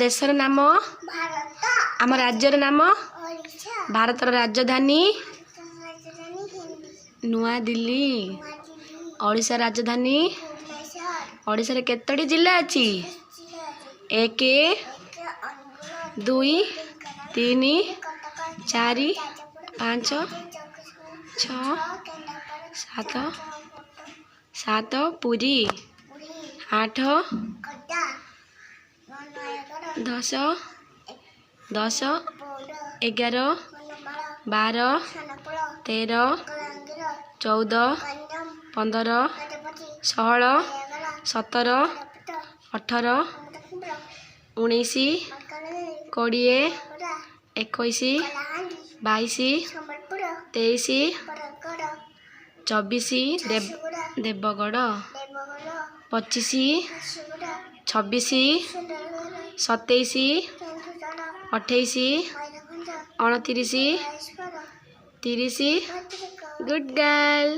देशर नाम आम राज्यर नाम भारतर राजधानी नुआ दिल्ली ओडिशा राजधानी ओडिशा रे केतोटी जिला अछि 1 2 3 4 5 6 7 7 पुरी 8 10 10 11 12 13 14 15 16 17 18 19 20 21 22 23 24 देवगढ़ 25 26 27 28 29 30 गुड गर्ल।